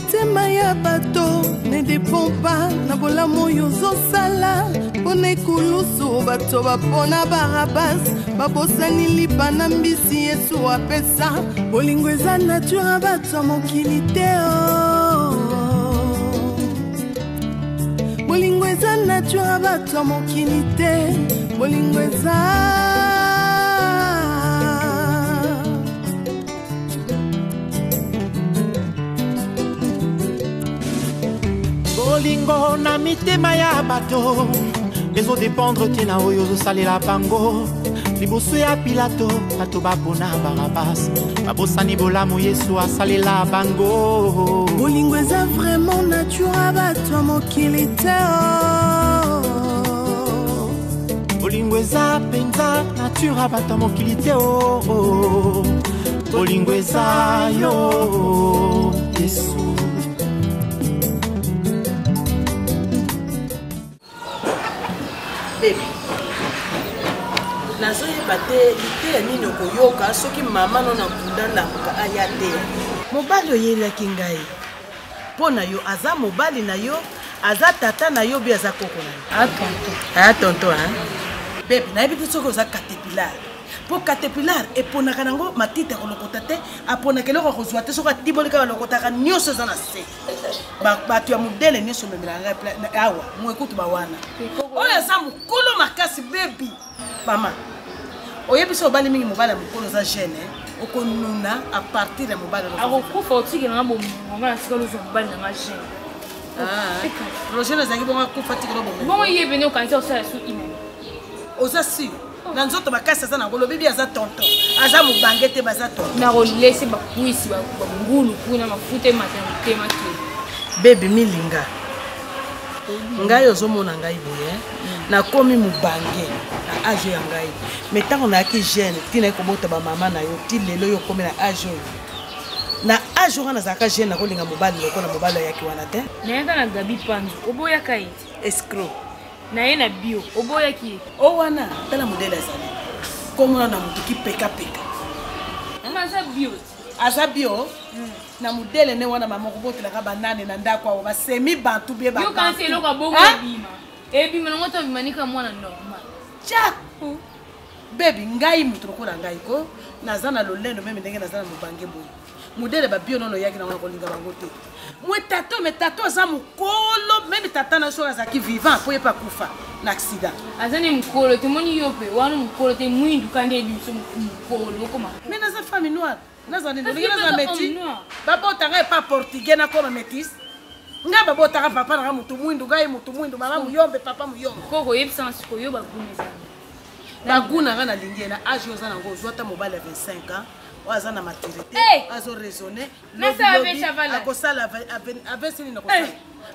mitema ya bato ne dépend pas na bolamu yozosala pona ekulusu bato bapona Barabas babosani lipa na mbisi Yesu apesa bolingo eza nature bato mokili te bolingo eza nature bato mokili te bolingo eza bolingo na mitema ya bato ezodépendre te na oyo ozosalela bango liboso ya Pilato bato bapona Barabas babosani bolamu Yesu asalela bango bolingo eza vraiment nature bato mokili te bolingo eza penza nature bato mokili te bolingo eza yo Yesu. Baby, nazo yebate lite nini okoyoka soki mama no nakunda na ka ayate. Mobali oyelaki ngai. Pona yo aza mobali na yo, aza tata na yo bi aza koko na yo. Tonto, hein. Baby, na yebite soko za caterpillar. Po caterpillar eponaka nango matite kolokota te, apona keloko kozwa te soka tibolika kolokota ka nyoso za na se. Batu ya modele nyoso memela awa, mo ekutu ba wana. Oya za mukolo makasi baby. Mama. Oyebiso obali mingi mobala mukolo za jeune, okonuna a partir ya mobala. Akokufa otiki na bombo, ngana sikalo zo mobali na jeune. Roger azaki bonga kufa tikelo bombo. Bongo yebene okanisa osala su ine. Oza si. Na nzoto bakasi aza na ngolo bibi aza tonton. Aza mubangete baza tonton. Na rolese bakuisi ba ngulu kuna mafute matante maki. Baby milinga. Ngai ozomona ngai boye. Na komi mubange na age ya ngai. Metango na ki jeune tina ekobota ba mama na yo ti lelo yo komi na age. Na age wana zaka jeune na kolinga mobali lokola mobali yaki wana te. Naenda na Gabi Panzo. Oboya kai. Escroc. Na ye na bio oboya ki o wana tala modele azali komona na mutu ki peka peka aza bio na modele ne wana mama kobotela ka banane na ndako awo ba semi bantu bie ba yo kanse eloko bongo ebima nango to bimanika mwana normal cha baby ngai mutu lokola ngai ko naza na lolendo meme ndenge naza na mobange boye modele ba bio nono yaki na wana kolinga bango te me tato za mukolo même tata na soka za ki vivant po yepa kufa na accident azani mukolo te moni yope wana mukolo te mwindu kande biso mukolo koma mais na za famille noire na za ndenge na za meti baba otanga pa portugais na koma métis nga baba otanga papa na mutu mwindu ngai mutu mwindu mama muyombe papa muyombe koko yebisa siko yo baguneza baguna kana lingena age ozana ngo zota mobile ya 25 ans aza na maturité azo raisonner na ça avec chavala akosala avec sini na kosala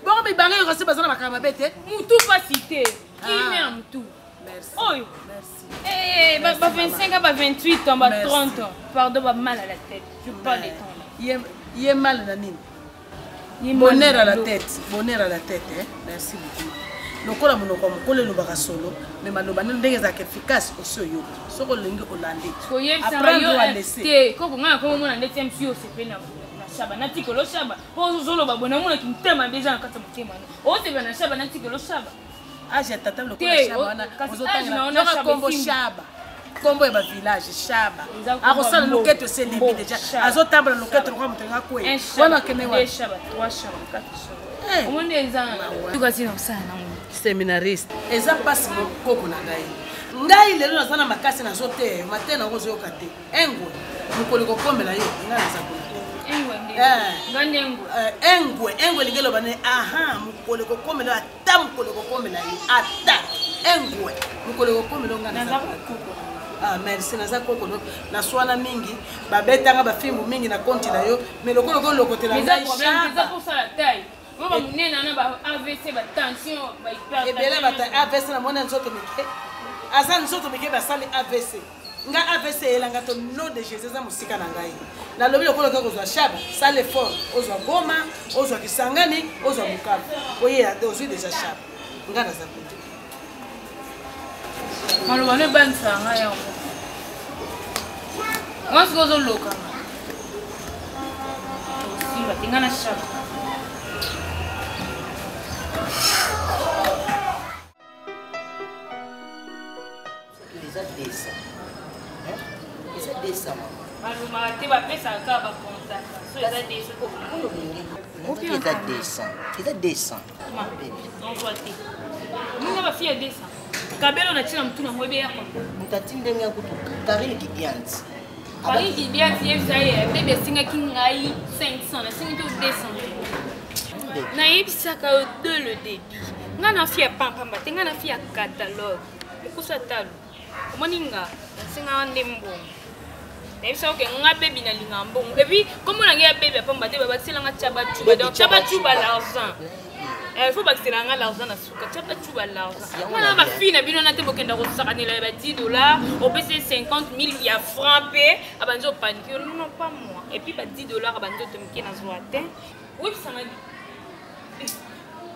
bon mais bango kasi bazana makama bete mutu pas cité qui met en mutu merci oyo merci ba 25 ba 28 ans ba 30 ans pardon ba mal à la tête je parle de temps yé mal na nini bonheur à la tête hein merci beaucoup lokola monoko mokole lo baka solo mais maloba ndenge za efficace osoyo soko lengi olandi apprendre te koko ngana ko mona ndeti msi yo sepena na shaba na tikolo shaba po zolo babona mona kimtema deja na kata mtema o te bana shaba na tikolo shaba aje tata lokola shaba na ozotanga na kombo shaba kombo ya ba village shaba akosala loketo se libi deja azotambala loketo kwa mtenga kwe wana kene wa shaba 3 shaba 4 shaba omonde ezana tukasi na usana séminariste eza pasi mokoko na ngai lelo naza na makasi nazo te matin na ozoyoka te engwe mokoli kokombela yo ngai naza kuna engwe lingelo bane aha mokoli kokombela ata mokoli kokombela yo ata engwe mokoli kokombela ngai naza merci naza koko na swana mingi babetanga bafimbu mingi na konti na yo mais lokolo lokotela ngai Maman munena na ba AVC ba tension ba hyper. Et bien ba AVC na mona nzoto mike. Asa nzoto mike ba sali AVC. Nga AVC elanga to nom de Jésus za musika na ngai. Na lobi lokolo ko kozwa shaba, sale effort, ozwa Goma, ozwa Kisangani, ozwa Bukavu. Oye ozwi déjà shaba. Nga na za kuti. Maloba ne bansa nga ya. Once goes on loka. Osi ba tingana shaba. Les a descend. Les a descend. Maluma te ba pesa ka ba konta. So les a descend. Les a descend. Ma bébé. On voit te. Nous va faire descend. Kabelo na tina mtu na mwebe yako. Mtatinde nga kutu Karine Gibianti. Karine Gibianti yezaye bébé singa kingai 500 na singa to 200. Na yebisaka o 2 le débit. Nga na fia pampa mbate nga na fia catalogue. Kusa talo. Moninga singa ndembo. Ebisa ke nga bébé na linga mbongo. Et puis comme on a ngia bébé pamba te baba tselanga chaba chuba. Donc chaba chuba l'argent. Il faut pas que l'argent na suka. Chaba chuba l'argent. Moi ma fille na bino na te bokenda ko sakanela ba $10 au PC 50 000 il y a frappé abanzo panique. Non pas moi. Et puis ba $10 abanzo te mki na zoate. Oui ça m'a dit.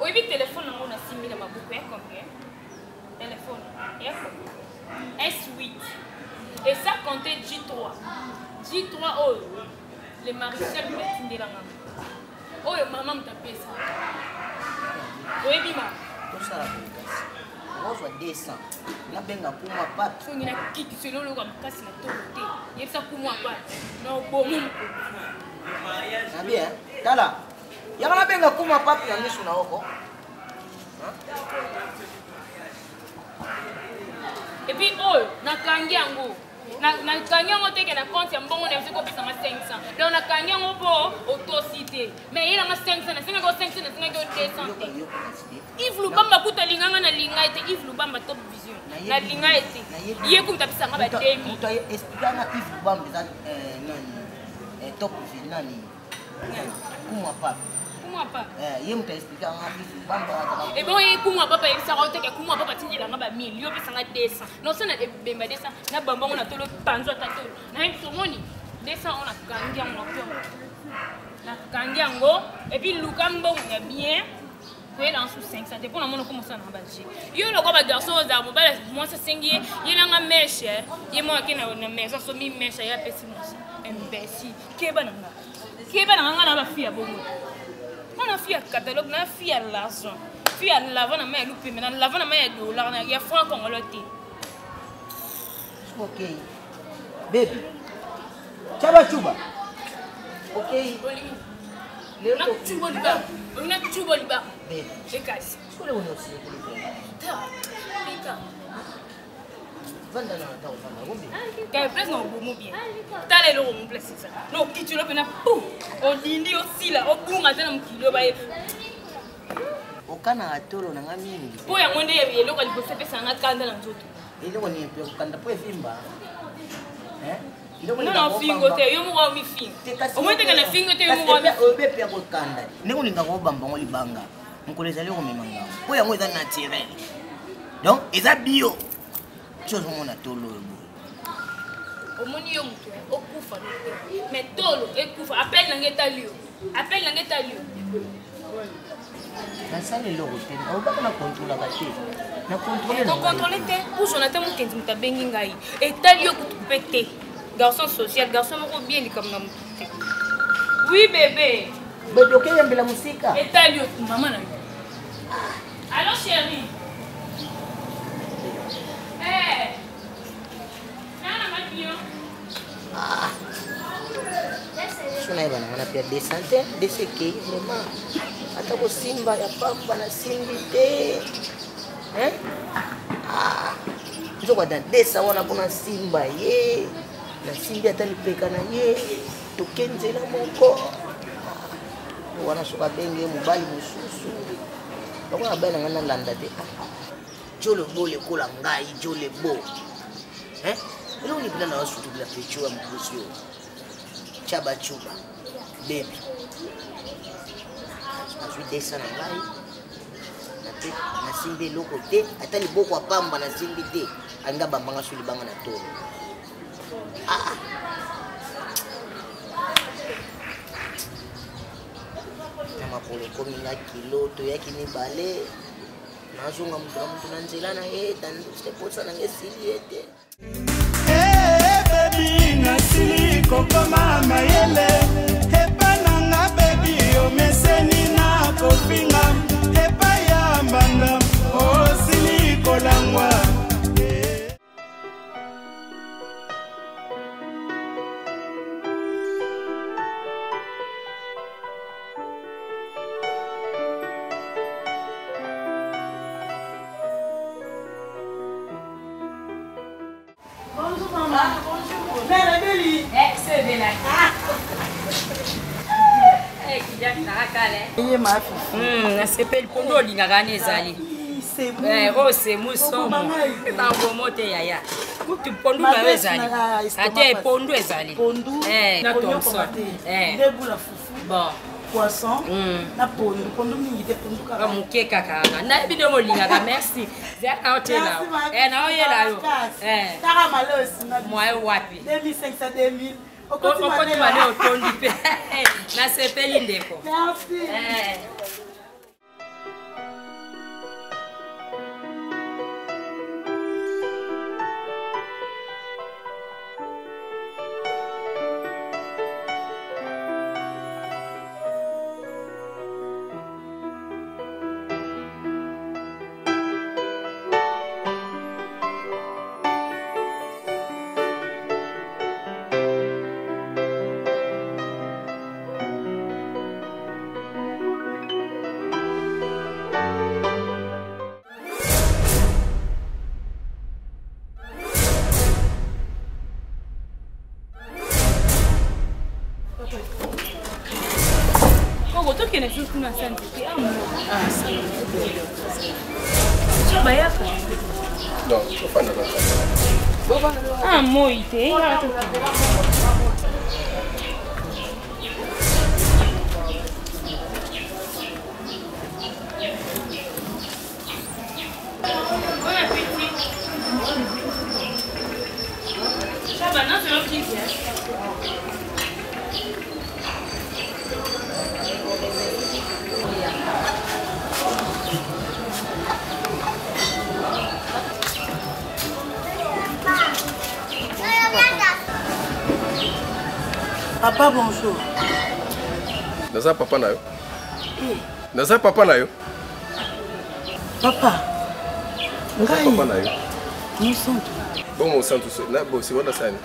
Oui vite téléphone on a 6 000 na mabupe combien? Téléphone. S8. Et ça comptait J3. J3 oh les Marisol me tindelanga. Oh maman me tapé ça. Oui bima. Tout ça. On va descendre. Na benga kuma papi. So ngina kiki selo lo kwa kasi na tote. Yebisa kuma papi. No bomu. Na bien. Tala. Yanga na benga kuma papi na misu na oko. Et puis oh na kangiango. Na kangiango teke na compte ya mbongo na msiko pesa ma 500. Donc na kangiango po autocité. Mais il a ma 500 na singa ko 500 na singa ko 200. Yves Lubamba kuta linganga na linga ete Yves Lubamba top vision. Na linga ete. Ye kumta pesa ngaba demi. Muta explica na Yves Lubamba za nani top vision nani. Kuma papi. Kuma papa. Ye muta explica na Yves Lubamba. Et bon ye kuma papa ye sara oteke kuma papa tindela ngaba 1000 yo pesa nga 200. Non ça na bemba 200 na bamba ngona tolo panzo tatolo. Na imsomoni 200 on a kangi ngo. Na kangi ngo et puis lukambo ya bien. Oui, dans sous 500, c'est pour le monde commencer à emballer. Yo le gars garçon aux armes, moi ça singulier, il a un mèche, il moi qui n'a une mèche, ça mi mèche, il a pessimé. Imbécile. Kebananga na fille à bon. On a fille à catalogue, na fille à l'argent. Fille à l'avant na main loupé, mais dans l'avant na main dollar, il y a franc congolais. OK. Baby. Chaba chuba. OK. On a chuba liba. On a chuba liba. Baby. Casse. Tu connais où aussi? Vanda na ta vanda ngombe. Ka place na bomo bien. Tala le bomo place ça. No kitilo pena pou. O dindi aussi là, o bunga tena mkilo ba ye. Okana atolo na ngamingi. Po ya mwende ye lo kali pose pesa nga kanda na nzoto. Ile ko ni pe kanda po evimba. Non, fingo te, yo mo mi fingo. O mwende kana fingo te yo mo mi. Obe pe ko kanda. Ndeko ninga ko bamba ngoli banga. Nkoleza le ko memanga. Po ya ngwe za naturel. Donc, eza bio. Chose mon atolo. Omoni yo mutu okufa mais tolo ekufa appelle nangeta lio na sale lo hotel au ba na contrôler ba te na contrôler na contrôler te pour Jonathan Mukenzi mutabengi ngai etalio kutupete garçon social garçon moko bien li comme na mutu. Oui bébé bébé ok yambela musika etalio maman na allô chérie Suna bana mana pia desante deseke vraiment atako simba ya pamba na simbi te nzoko dan desa wana kuna simba ye na simbi atali peka na ye tokenzela moko wana soka benge mobali mususu bakona bana ngana landa te jolo bole kola ngai jole bo Leo ni bila na wasu tu bila pichua mkusio. Chaba chuba. Baby. Asu desa na ngai. Na simbi loko te, atali boko pamba na simbi te. Anga bambanga suli banga na tolo. Kama pole komi na kilo to yaki ni bale. Nazunga mtu na nzela na dan seposa na ngesili ete. Baby nasili kokoma mayele epa nanga baby omeseni na kopinga epa ya Iye mafi. Nasepeli pondo lingaka nezali. Oh c'est musomo. Bango mote yaya. Kutu pondo ba ezali. Ate pondo ezali. Pondo. Na Thompson. Debout la fufu. Bon. Poisson. Na pondo. Pondo mingi te pondo kaka. Muke kaka. Na bino mo lingaka merci. Zaka otela. Na oyela yo. Tara malosi na. Moi wapi? 2500 2000. Okoti male otondi pe. Nasepeli ndeko. Merci. Ah, moite. Bon appétit. Ça va, non, c'est un petit bien. Papa, bonjour. Naza papa na yo. Naza papa na yo. Papa. Naza papa na yo. Nous sommes. Bon mon sang tout ça. Na bo si wana sani.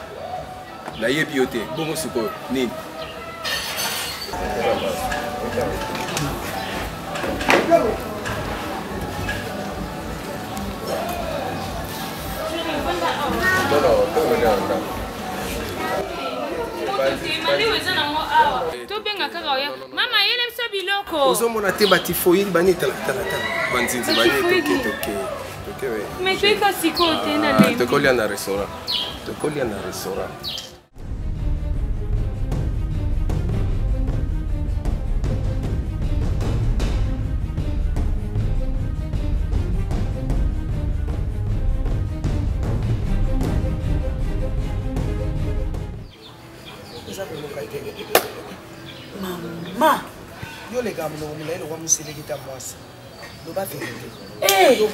Na yebi yo te. Bon mo siko nini. Mama yele biso biloko. Ozomona te batifoyi bani tala. Banzinzi bani toke we. Mais tu es pas si côté na le. Tokolia na restaurant. Tokolia na restaurant. Maman. Yo les gars, on est là, on est là, on va vérité.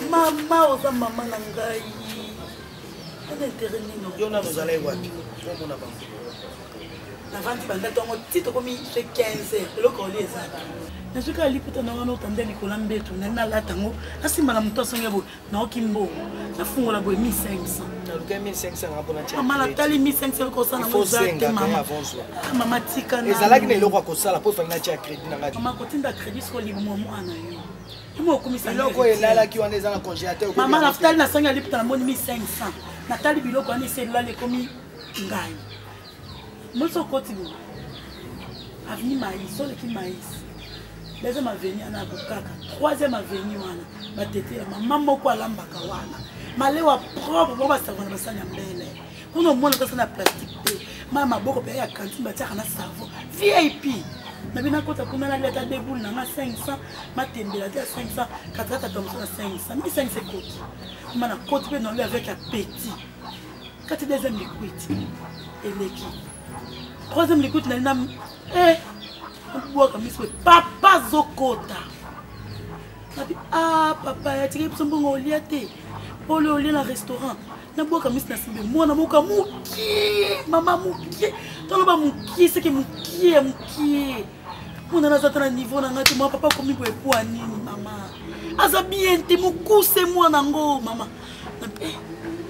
Maman, oza maman na ngai. On est terminé. Yo na nous allons wapi? On a pas. Na vandi banda tongo tito komi fait 15 eloko oli ezaka. Na soka ali puta na wana otande likola mbeto na latango asimba na muto songe bo na okimbo na fungola bo 1500. Na luka 1500 ngapona tia. Mama na tali 1500 ko sana mo zate mama. Mama tika na. Ezalaki na eloko akosala po fanga tia crédit na ngati. Mama kotinda crédit so libo mwana yo. Imo komisa eloko elala ki wana ezala congélateur. Mama na tali na songe ali puta na moni 1500. Na tali biloko ani selula le komi ngai. Moso kotibo. Avenue Maïs, sur l'équipe Maïs. Deuxième avenue, on a Bukaka. Troisième avenue, on a Batete. Maman moko alambaka wana. Malewa propre, on va savoir na sanya mbele. Kuno mona kasa na plastique pe. Mama boko pe ya cantine batia na savon. VIP. Na bina kota kuna na leta de boule na 500, matembela te 500, katata tomso na 500. 1500 koti. Mana koti pe non lui avec appétit. Quand deuxième liquide. Et l'équipe. Troisième liquide na nam papa zokota. Ah papa ya tiki mbongo olia te. Polo olia na restaurant. Na boka mis na simbe mwana moka muki. Mama muki. Tolo ba muki c'est que muki. Mwana na zata na niveau na ngati moi papa komi boye po nini mama. Aza bien te mukuse mwana ngo mama.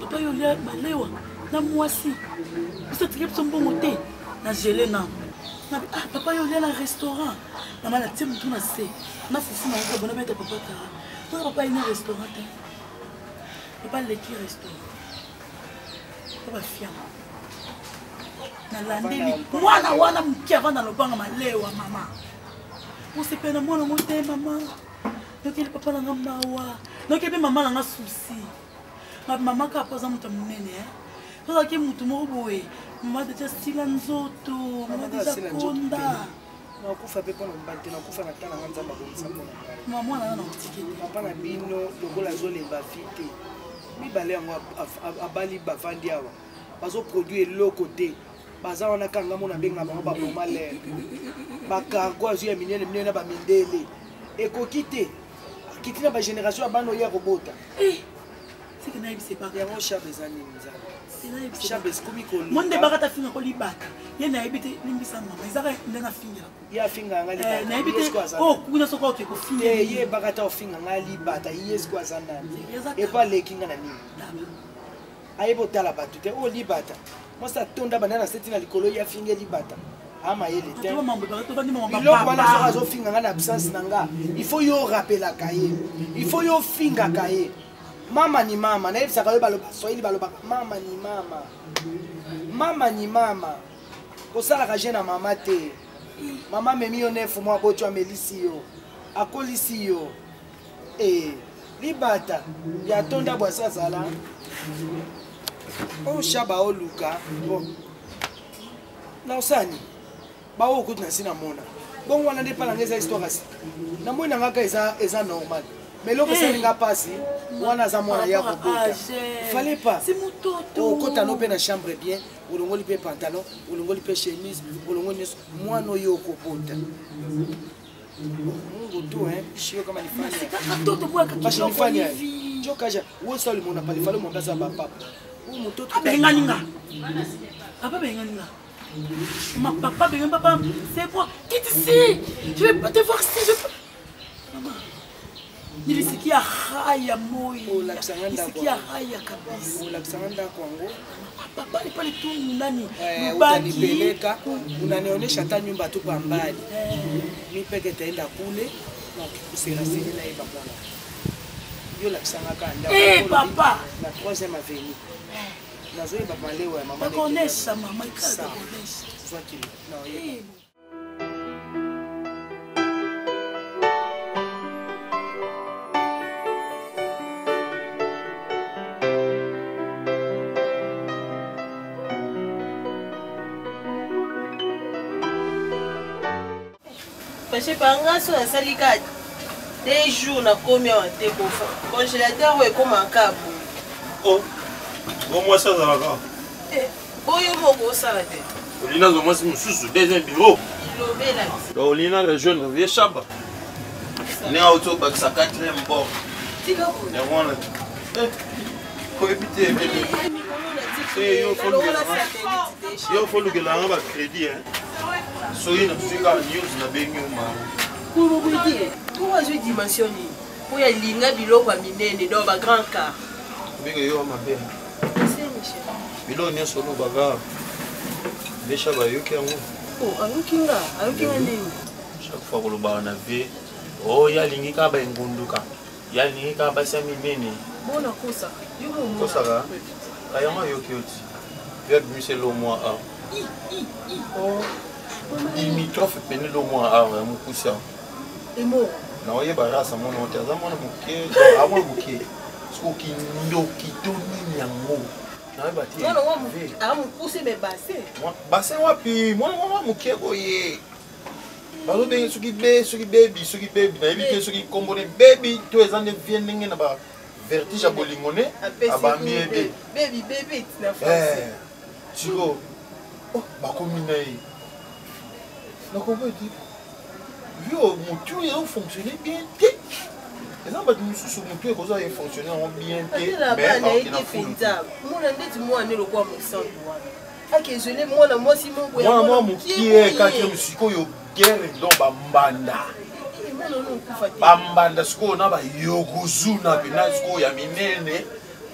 Papa yo olia malewa na mwasi. Bisa tiki mbongo te. Na gelé na. Ah papa yo olia na restaurant. Maman la tienne tout na se. Na fufu na ko bona beta papa ta. Toi papa il na restaurant. Papa le qui restaurant. Papa fiam. nalandeli mwana wana moke avanda lobanga malewa mama osepena mwana ngo te mama nokeli papa nanga mawa nokeli mpe mama nanga susi mama kaka aza moto monene tozalaki motu moko boye mama deja sila nzoto mama deja konda nakufa mpe mpona mobali te nakufa na ta nanga nzambe akomisa mpona mama mwana wana otiki te papa na bino lokola azolemba fi te mibale yango abali bavandi awa bazoproduire eloko te baza wana kanga mona benga bango baboma lere bacargo azwi ya minene minene na bamindele ekoki te akiti na bagénération ya bana oya kobota yango shabe eza nini nzambe shabe esikomi monde bakata finga kolibata ye nayebi te limbisa mama ezaka nde nafingela ye afinga nga nayebi te kuna soko oke kofinga ye bakata ofinga nga libata ye esiko aza nani epo aleki nga na nini ayeba otala bato te oyo libata mwasi atonda banda na seti na likolo ye afinga libata amayele te biloko wana soki azofinga nga na absence na nga ifo yo rapelaka ye ifo yo ofingaka ye mama ni mama nayebisaka yo baloba swahili balobaka mama ni mama mama ni mama kosalaka je na mama te mama amemi yo 9 mois botyo amelisi yo akolisi yo libata yatonda bwasi azala oyo shaba oluka bon naosani baoyo okuti na si namona bongo wana nde mpalanga eza histoire asi namoni nangaka eza normal mais eloko esalinga mpasi wana aza mwana ya kobota fale pa okota no mpe na chambre bien olongoli mpe pantalon olongoli mpe chemise olongoli nyonso mwana oyo okobota mungu tu shio kama nifanya jokaja wosa olimona pale fale mongaza bapapa ou mototo abenganinga papa benganinga ma papa benganinga papa c'est moi quitte ici je vais pas te voir ici maman nilisikia haya moyo nilisikia haya kabisa ulakisanga ndako wangu papa ni pale tu nani utanipeleka unanionyesha hata nyumba tu kwa mbali mimi peke taenda kule na kusela sisi na iba bwana yo lakisanga kanda papa na 3e avenue nazoe papa lewa mama nakonesha mama ikala nakonesha zwaki na parce que panga so nasali ka 2 jours na komi awa te kofa congélateur oyo ekoma nkabu moi ça va. oyo moko osala te olina zo mwasi mosusu deuxième bureau ilobela olina rejoindre vie chaba ne auto bakisa 4e bord ne wana koyebite yo folukelanga bacrédit soki nasika news na bengi omama azwi dimension nini po ya linga biloko ya minene donc bagrand car mbenge yo mabe biloko nyonso olobaka besha bayoki yango ayokinga nini chaque fois kolobaka na vie oyo alingi kaka baengunduka yalingi kaka basi minene bona kosaka kosaka kayango ayoki oti yo abimise lo mwa a limitrophe pene lo mwa a ya mokusi yango na oyeba rasa mwana ote aza mwana moke amwana moke soki ndoki to nini yango nayeba te basin wapi mwana mwa moke boye bazobenge soki bebi nayebi te soki kombone bebi to eza nde vie ndenge na bavertige ya bolingo ne abambi ebe siko bakomi na ye nakombo eti yo motu ezo fonctionne bien te eza bato mosusu motu ekozala efonctionne yango bien te mona ndeti mwana elokwa mosantu wana akezele mwana mwasi mwana mwa mokie kake sikoyo guerre donc bambanda sikoyo na bayokozuna pena sikoyo ya minene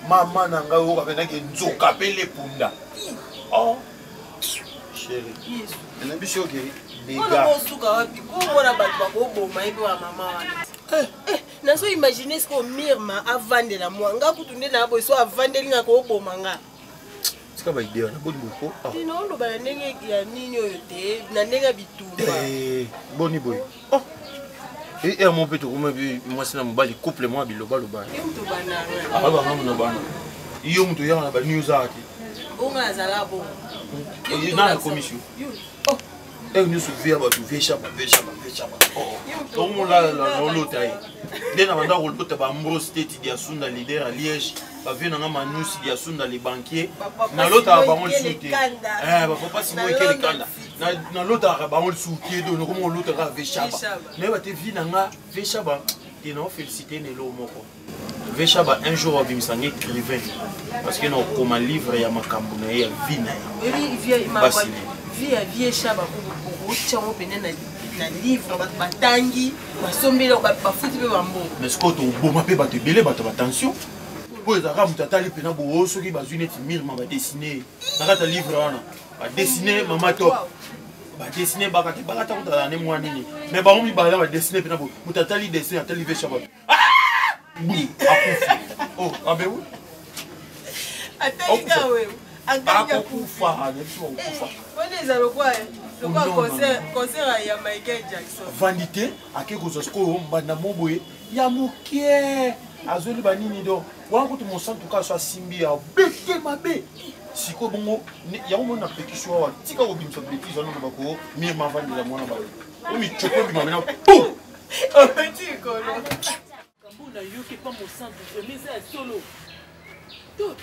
mama na ngai oyo kapenaki nzoka mpe lepunda chéri enabi soki osuka wapi komona bato bakoboma ebe wa mama wana nazo imagine siko mirma avandela mwa nga kutu nde na boye so avandeli nga kooboma nga tika ba idée na boni boko tino lo ba ndenge ya nini oyo te na ndenge bitumba boni boy oh et mon petit comment moi c'est na mobali couple moi biloba loba mtu bana ah ba ngamu na bana iyo mtu yana ba news ati bonga zala bon na commission oh et nous souvient ba tu vecha ba oh donc on la l'autre aí dena banda ko l'autre ba mbro state dia sunda leader à Liège ba vient na manusi dia sunda les banquiers na l'autre ba ngol souté ba papa si moi quel kanda na l'autre ba ngol souté donc comment l'autre va vecha mais ba te vi na nga vecha ba te non féliciter ne lo moko vecha ba un jour ba bimisanga écrivain parce que non comme un livre ya makambo na ya vie na vie chaba ko chango pene na livre batangi basombela bafuti pe bambo mais ce que to boma pe ba te belé ba attention pour les arabes tatali pena bo soki bazwi neti mirma ba dessiner na kata livre wana ba dessiner mama top ba dessiner ba kata ko na mwa nini mais ba omi ba ba dessiner pena bo mutatali dessin atali ve chaba oh abe wo atali ka we anganya kufa kufa oneza lokwa concert ya Michael Jackson vanité akeko sosko mbanda moboye ya mokie azoli banini do wangu tu monsantu ka so simbi ya bete mabe siko bongo ya mo na pekisho wa tika ko bimso beti zo no bako mi ma vandi la mona ba o mi choko bi ma mena pou petit kolo kambuna yoki pa monsantu mise solo to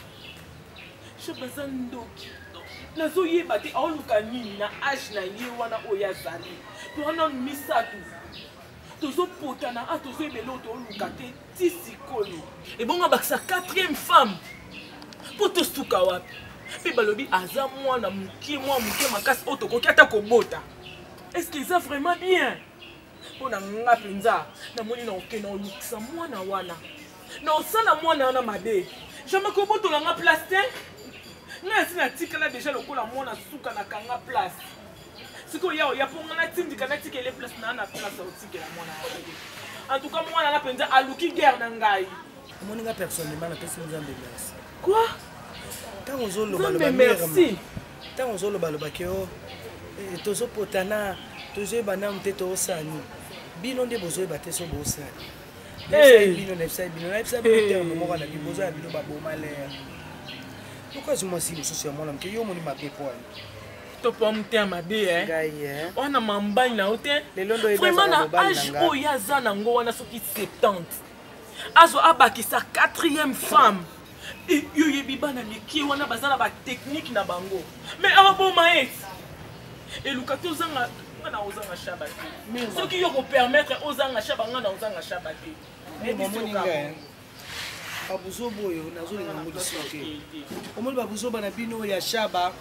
Shobazandoki. Nazo ye bate aoluka nini na age na ye wana oya zali. To wana misatu. Tozo potana a tozo ebelo to oluka te tisikolo. Et bonga baksa 4e femme. Poto stuka wapi. Pe balobi aza mwana mukie makasi otokoki ata kobota. Est-ce que ça vraiment bien? Pona nga penza na moni na okena olukisa mwana wana. Na osala mwana wana mabe. Jamais koboto la nga place te. Nga si na tikala déjà lokola mwana suka na kanga place. Siko yao ya ponga na tindika na tikele place na place au tikela mwana. En tout cas mwana na penza aluki guerre na ngai. Moni nga personnellement na pesi nzambe merci. Quoi? Tant ozolo baloba merci. Tant ozolo baloba keo tozo potana tozo bana mteto osani. Bino nde bozo bate so bosani. Bino nefsa bino terme moko na bibozo ya bino baboma lea. Pourquoi je m'en suis sur mon homme que yo moni ma pépoine. To pom te mabe on a mambani na hotel. Vraiment na âge o ya zana ngo wana soki 70. Azo abaki sa 4e femme. Et yo yebi bana miki wana bazana ba technique na bango. Mais abo maïs. Et lukato zanga na ozanga shabati. Soki yo ko permettre ozanga shabanga na ozanga shabati. Mais moni nga babuzobo yo nazolinga ngolisi te omoni babuzoba na bino ya shaba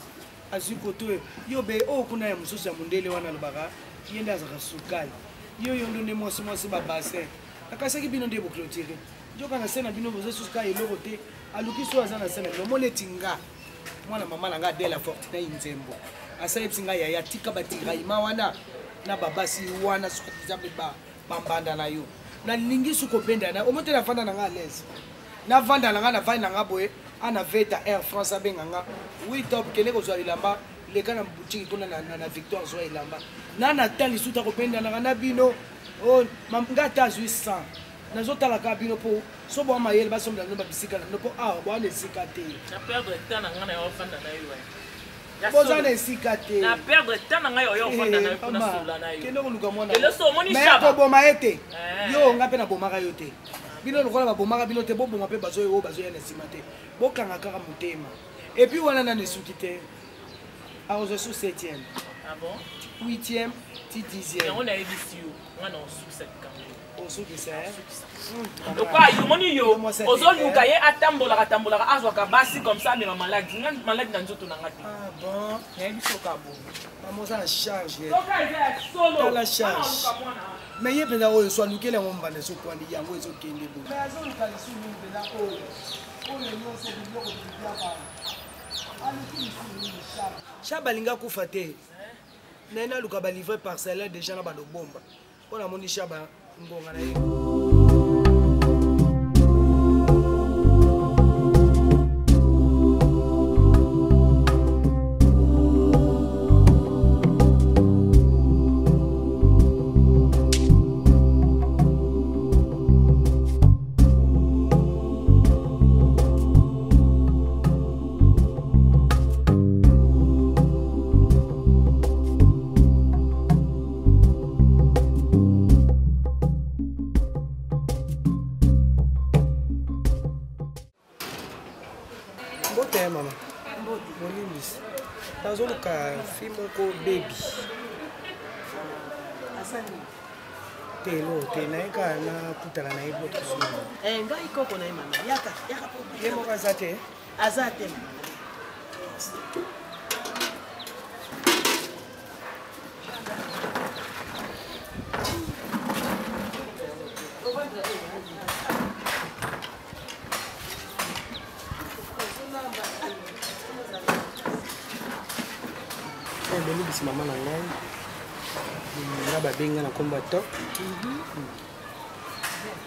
azikoto yo be o kuna ya mususu ya mundele wana lobaka yenda azaka sukali yo ndonde mosi babase akasaki bino nde boclôturer joka na sena bino bozo sukali eloko te alukiso azana sena lomole tinga mwana mama na nga de la forte na inzembo asa epsinga ya tika batira ima wana na babasi wana sukuza beba bambanda na yo na lingi sukopenda na omote na fanda na nga lezi na vanda na nga na vai na nga boye ana veta Air France abenga nga oui top kele ko zwa ilamba leka na boutique kuna na Victoire zwa ilamba na natali suta kopenda na nga bino oh ngata 800 nazotala ka bino po so bo mayele basomba na bisika na po bo na esika te na perdre temps na nga na yo fanda na yo boza na esika te na perdre temps na nga yo fanda na yo kuna sola na yo kele ko luka mwana ele so moni shaba mais ko boma ete yo nga pe na bomaka yo te bino lokola babomaka bino te boboma mpe bazoyo bazoya na nsima te bokanga kaka motema epuis wana nano esuki te akozwa su 7e 8e ti 10e osukisa lokwa yo moni yo ozoluka ye atambolaka azwaka basi comme ça amema maladi na nzoto na nga te bon nayebi soka bo mamoza na charge tala charge mais ye mpenza oyo so alukele yango mbanda ezokwandi yango ezokende bo mais azoluka lisu mingi mpenza oyo nyonso biloko bibiaka aluki lisu mingi shaba alingi akufa te naye naluka balivre parcellaire déjà na balobomba mpo namoni shaba ngonga na ye kaka fille moko baby asani telo te na eka na kutala na ebo to ngai koko na mama yaka po ye moko azate belibisi mama na ngai na babenga na komba top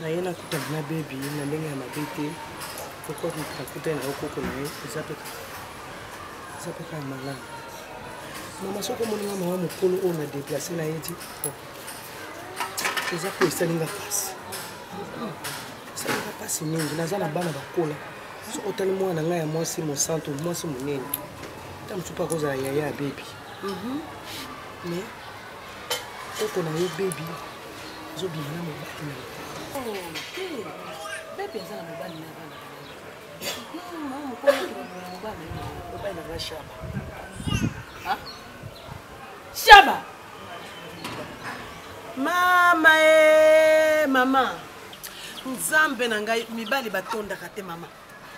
na ye nakutana na bebi na ndenge ya mabe te poko nakutani na okoko na ye eza pe kaka malamu mama soki omoninga mama mokolo oyo na deplace na ye ti eza po esalinga mpasi mingi naza na bana bakola soki otali mwana na ngai ya mwasi mosanto mwasi monene ta mosusu mpe akozala yaya ya bebi mais koko na ye bebi azobima na mobali na bebi aza na mobali na bana mobali na shaba shaba mama nzambe na ngai mibali batondaka te mama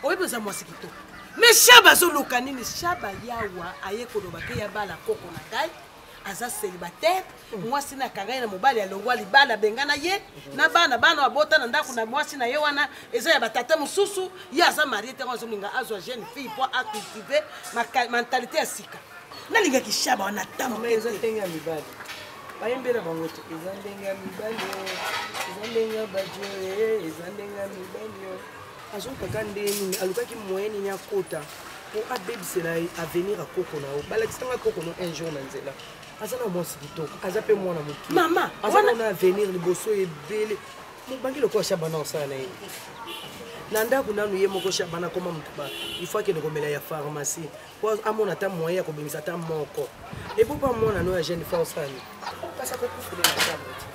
oyebi oza mwasi kitoko me shaba azoluka nini shaba yawa aye koloba ke ya bala koko na ngai aza célibataire mwasi na kangai na mobali alongwa libala benga na ye na bana babota na ndako na mwasi na ye wana eza ya batata mosusu ye aza marie te azolinga azwa jeune fille po acultive mentalité ya sika nalingaki shaba wana tamu eza ndenge ya mibali bayembela bango te eza ndenge ya mibali eza ndenge ya badio eza ndenge ya mibali azokaka ndenge nini alukaki moyen nini akota po abebisela avenir akoko na yo balakisanga koko no un jour na nzela aza na mwasi kitoko aza mpe mwana moki mama aza na avenir liboso ebele mobangi lokola shabana osala na ye na ndako nanu ye moko shabana koma motu ba ifo akende komela ya pharmacie po amona ata moyen ya kobimisa ata moko epo mpa mwana no ya jeune fa osali kasi akokufulela shabati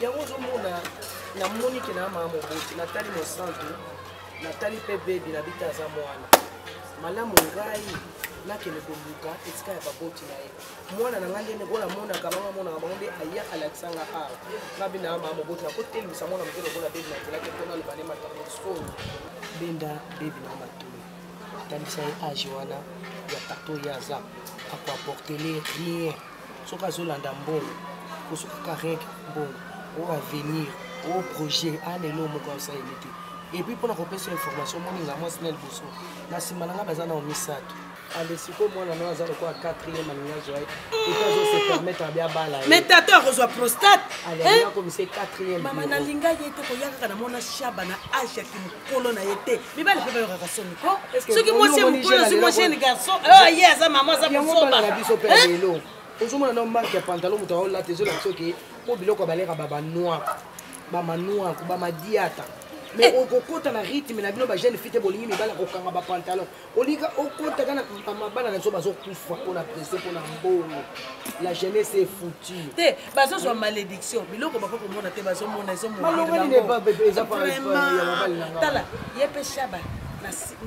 yango ozomona namoni ke na mama moboti natali mosantu natali mpe bebi na bita aza mwana malamu ngai nakende koluka esika ya baboti na ye mwana na ngai ndenge kola monaka banga monaka bango nde aya alakisanga awa nga bina ya mama moboti nakotelemisa mwana moke lokola bebi na nzelaki mpona lobane matamo soni benda bebi na matoi tandisa ye age wana ya tato ye aza akoaportele rien soki azolanda mbongo kosokaka rek mbongo o avenir o projet alelo moko asaleli te epuis mpona kopesa information moninga mwasi na liboso na nsima na ngai baza na misato alesiko mwana no aza lokola 4e alingi azwa ye epuis azose permettre abi abala mais tato akozwa prostate alingi akomisa 4e mama nalinga ye te koya kaka namona shaba na age yaki mokolo na ye te mibali mpe bayokaka soni ko soki mwasi ya mokolo soki mwasi ya garçon ye aza mama aza kosoba na biso mpe lelo ozomona na marke ya pantalon moto aolata ezolakisa soki mpo biloko baleka bamanoir bamanoir bamadiata mais okokota na rythme na bino bajeune fille te bolingi mibala kokanga bapantalon olinga okotaka na mabala na biso bazokufa mpona pression mpona mbongo la jeunesse est foutue te bazozwa malédiction biloko bako komona te bazomona ezomotala ye mpe shaba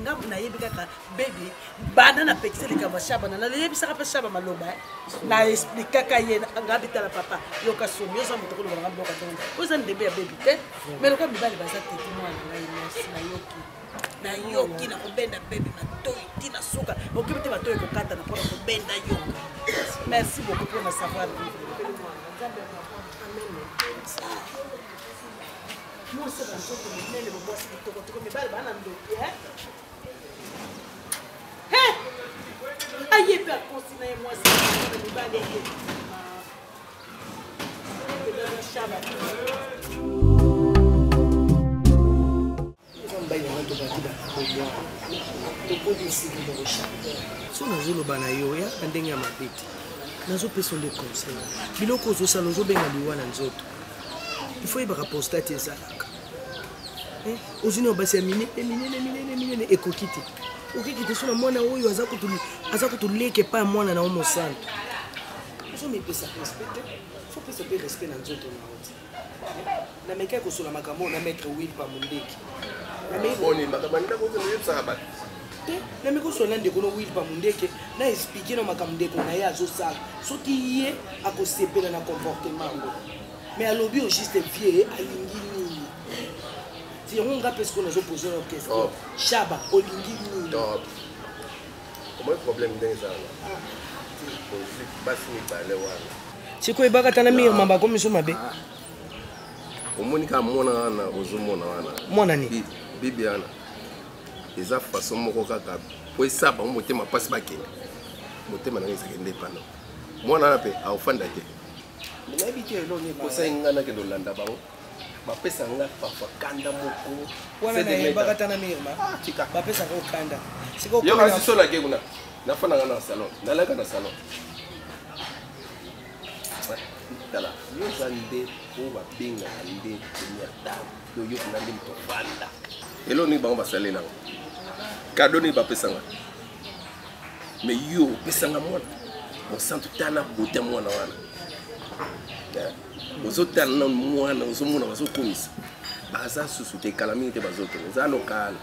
ngambo nayebi kaka bebe banda na pekisa likambo shaba nayebisaka mpe shaba maloba na explikaka ye ngabitala papa yoka somi oza moto koloba nga mboka tongo oza ndembe ya bebi te mais lokola mibali baza teti mwana ngai merci nayoki na kobenda bebi matoi tina suka okibi te matoi ekokata na mpona kobenda yo merci beaucoup mpona savoir mwasi banzoto minene bomwasi kitokotoko mibali bana ndoki aye mpe akosi na ye mwasi mibali eye so nazoloba na yo yaka ndenge ya mabe te nazopesa nde conseil biloko ozosala ozobenga liwa na nzoto ifo yebaka prostate ezalaka ozwi na basi ya minene ekoki te okiki te so na mwana oyo aza kotoleka epai ya mwana na o mosantu ozomepesa respect te fo pesa mpe respect na nzoto na oti nameki kosola makambo na maître wil pa mondeki nameki kosola ndeko no wil pa mondeke na expliquer na makambo ndeko na ye azosala soki ye akosepela na comportement yango mais alobi au juste vie alingi nini ti yango nga mpe sikoyo nazopose na question shaba olingi nini comment problème ndenge ezala basi mibale wana sikoyo ebaka tana mire mamba komiso mabe omoni kaka mwana wana ozomona wana mwana ni bibi wana eza façon moko kaka po esa bango motema mpasi bakende motema nango ezakende epana mwana wana mpe aofanda te osai nga nakende olanda bango bapesa nga parfois kanda moko wana nayebaka tana mirma bapesaka okanda yo kasi solake kuna nafandanga na salon nalaka na salon tala yo oza nde oyo babengaka nde première dame yo yokuna nde moto fanda elo nini bango basalelanga kado nini bapesanga mais yo opesanga mwana osantu tala bote mwana wana ozotala na mwana ozomona bazokomisa baza susu te kala mingi te bazokende eza lokale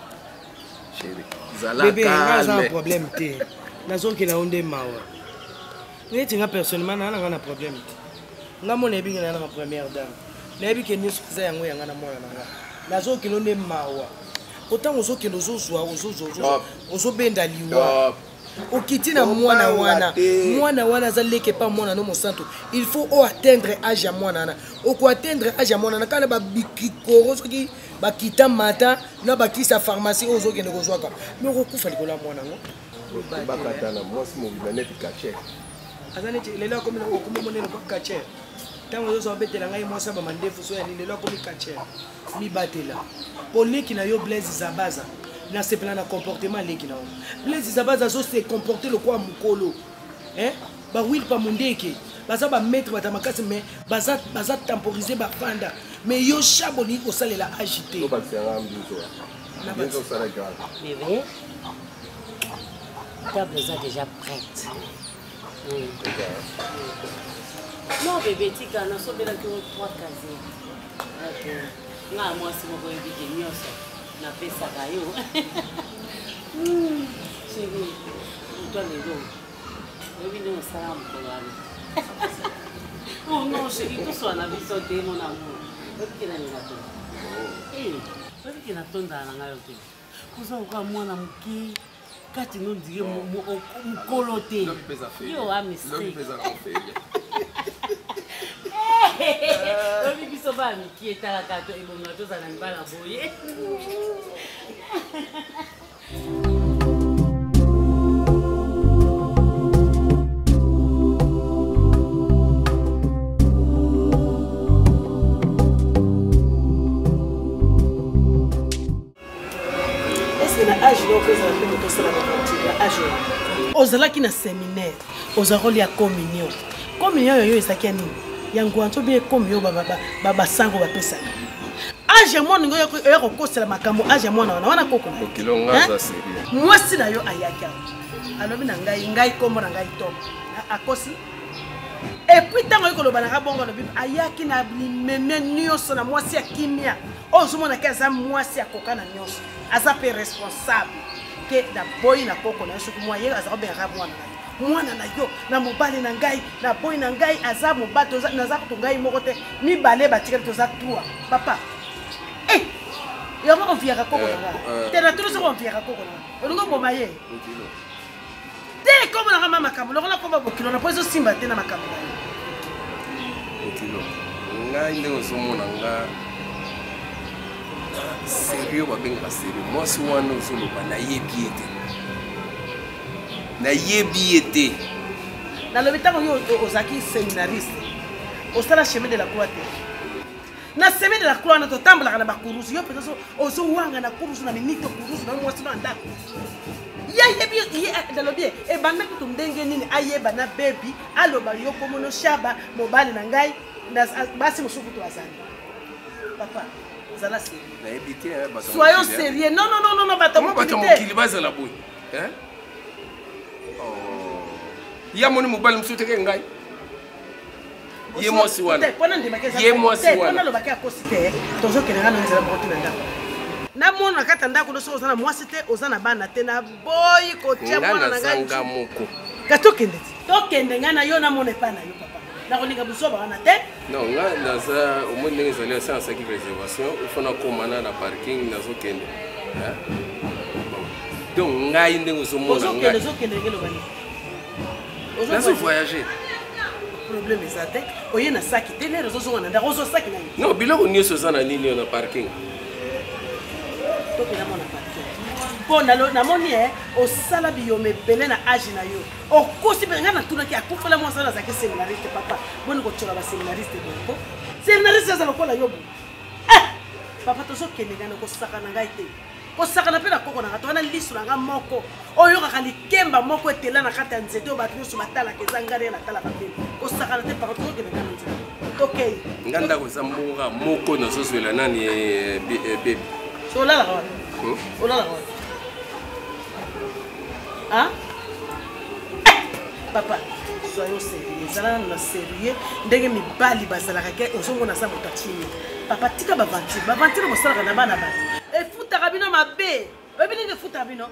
chéri zalaka problème te nazokela yo nde mawa neti nga personnellement naananga na problème te nga mona yebi nga naananga première dame nayebi ke nyonso eza yango yanga na mwana nanga nazokela yo nde mawa otango ozokende ozobenda liwa okiti na mwana wana aza leke pa mwana no mosantu il faut atteindre âge ya mwana wana atteindre âge ya mwana wana kala babikikoro soki bakita mata na bakisa pharmacie oyo ozokende kozwaka mais okokufa likolo ya mwana ngo bakatana mwasi mobima neti kacher aza neti lelo akomi monene kwa kacher ntango ozozwa obetela ngai mwasi ba mandefu so yani lelo akomi kacher mibatela po leki na yo Blaise Zabaza na sepela na comportement leki na ono Blaise Zabaza zo se comporter le quoi mukolo ba wil pa mundeke baza ba maître ba tamakasi mais baza temporiser ba fanda mais yo chabo ni ko salela agité ba tsanga mbizo na ba sala grave bébé ta table est déjà prête non bébé tika na sobela ko 3 casiers OK nga mwasi moko ebike nyonso napesaka yo chéri toi lelo oyebi nde osala mokolo wana oh non chéri tosala na biso te mon amour oyebike nani natonda oyebike natondala na ngai yo te koza koka mwana moke kati nondire mokolo te yo amistri obi biso ba miki etalaka to ebonga tozala na mibala boye est-ce que na âge lokozala mpe tokosala bakantika âge ozalaki na séminaire ozakoli ya communion yoyo ezalaki ya nini yango anto bien communion basango bapesaka âge ya mwana oya kokosela makambo âge ya mwana wana koko mwasi na yo ayaki alobi na ngai kombo na ngai to akosi epuis ntango ekolobanaka bongo alobi ayaki na limeme nyonso na mwasi ya kimia oyo ozomonaki aza mwasi akoka na nyonso aza mpe responsable ke na boyi na koko na yo soki mwa ye aza kobengaka mwana na yo na mobali na ngai na boyi na ngai aza mobali naza kutu ngai moko te mibale batikali toza 3 papa yango onfiaka koko na nga te na tulu soko onfiaka koko na nga olingo mboma ye te kombo na nga ma makambo lokola komba bokilo na po ezosimba te na makambo na yo okilo ngai ndenge ozomona nga sérieux babengaka sérieux mwasi wana ozoloba nayebi ye te nayebi ye te nalobi ntango yo ozalaki séminariste osala chemin de la croix te na chemin de la croix wana totambolaka na bakurusu yo mpenza ozowanga na kurusu na minite kurusu na mwasi na ndako yebi nalobi ye ebandaki to ndenge nini ayeba na bebi aloba yo komono shaba mobali na ngai basi mosuku to azali papa zala sérieux soyons sérieux non bato mokili bazala boye ya moni mobali mosusu teke ngai ye mwasi wana ye mwasi wana lobaki akosi te tozokende nga nongezela moko tina ndako na mona kata ndako no so ozana mwasi te ozana bana te na boyi ko tia mwana na ngai moko kato kende ngana yo na mona pa na yo papa na kolinga buso ba na te non nga naza au moins ndenge ezali asa asaki réservation ifona komana na parking nazo kende donc ngai ndenge ozomona ngai ozokende ngelo bani nazo voyager problème ezate oye na saki te ne rezo zonga na ndako ozo saki na yo non biloko nyonso eza na nini na parking tokenda mona parking po namoni osala biyome ebele na age na yo okosi mpe ngai natunaki akufala mwasala azalaki séminariste papa boni kocola baséminariste bonko séminariste aza lokola yo bo papa tozokende ngai nakosaka na ngai te kosakana mpe na koko na ngai towana liso na ngai moko oyokaka likemba moko etela na kati ya nzete oyo bato nyonso batalaka eza ngai nde natalaka mpe kosakana te papa tozokende ngai na nzela tokei nga ndako eza mbonga moko nazozwela nani bebi so olalaka wana olalaka wana papa soyons sérieux ezala nano na sérieux ndenge mibali bazalaka ke ozomona aza moto atimi papa tika bavantire bosalaka na bana bato efutaka bino mabe oyebi nini efutaka bino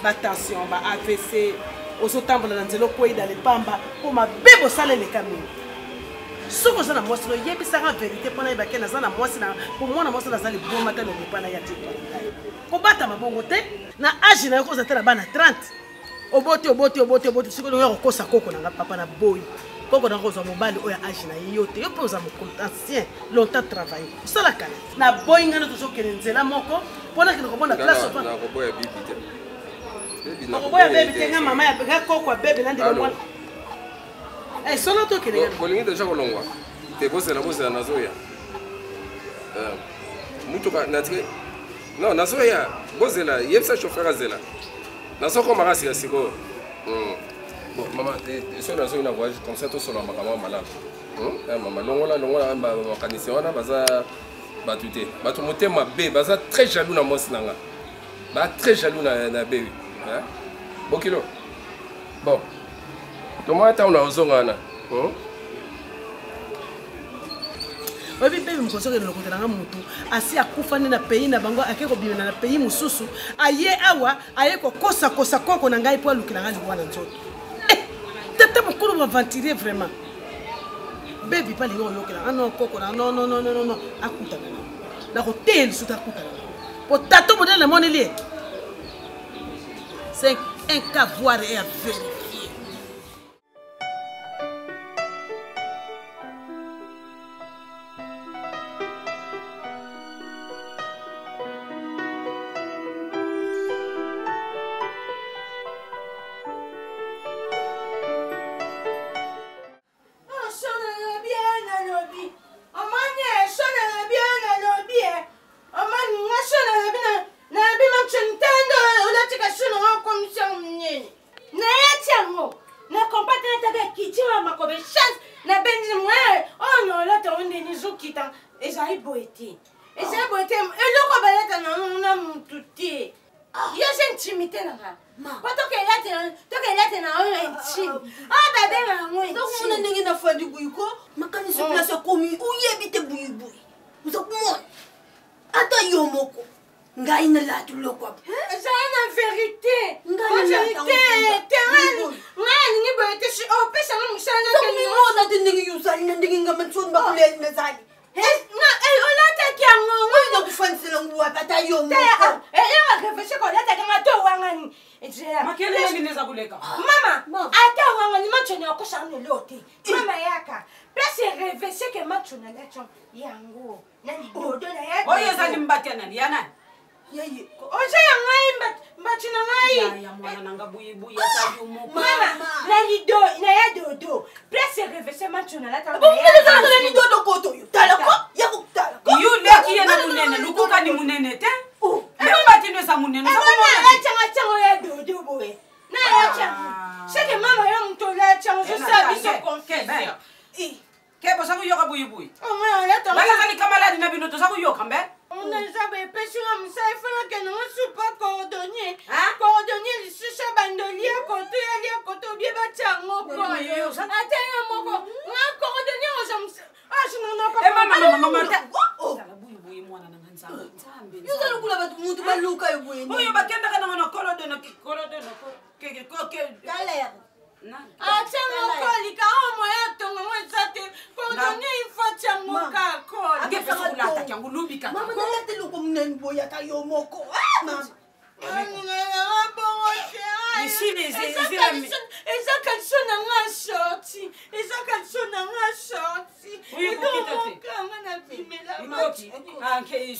batension ba AVC ozotambola na nzela okweyida lepamba mpo mabe bosala eleka mingi soki oza na mwasi no yebisaka verité mpona yebake naza na mwasi po mwana mwasi naza liboma te lobepa na ya te kobata mabongo te na age na yo koza te na bana 30 oboti soki oya kokosa koko nanga papa na boyi koko nanga ozwa mobali oyo age na ye yo te yo mpe oza mokolo ancien longtemps travaille osalaka na boyi ngana tozokende nzela moko mpona kende komona place nakoboya bibi te okoboya bebi te nga mama ya koko ya bebi nandima mwana solo tokende kolingi deja kolongwa te bozela nazoya mutuka natike non nazoya bozela yebisa chauffeur azela nazokomaka sikasikoyo bon mama so nazoyi na voyage comme ça tosola makambo malamu mama longola makanisi wana baza bato te bato motema mabe baza très jaloux na mwasi na nga ba très jaloux na bebi bokilo bon tomona ntango na ozonga wana oyebi mpe mokosokende lokotelanga motu asi akufa nde na pays na bango ake kobimela na pays mosusu aye awa aye kokosakosa koko na ngai mpo alukelanga liwa na nzoto tata mokolo baventurier vraiment bebi mpa lingi oyokelanga no koko na non akutana na koteya lisusu akutana po tato modele na moneli ye c'est un cas voir et à vérifier. baluka ebweni oyo bakendaka nanga na kolodono atia mokolika o moya tongo ngo eza te kodoni ifati yango kakolaakepesokolata yango lubika mama nalete loko munene boyaka yo moko mama eza kaliso nanga shorti eza kaliso nanga shorti edomokanga na bimela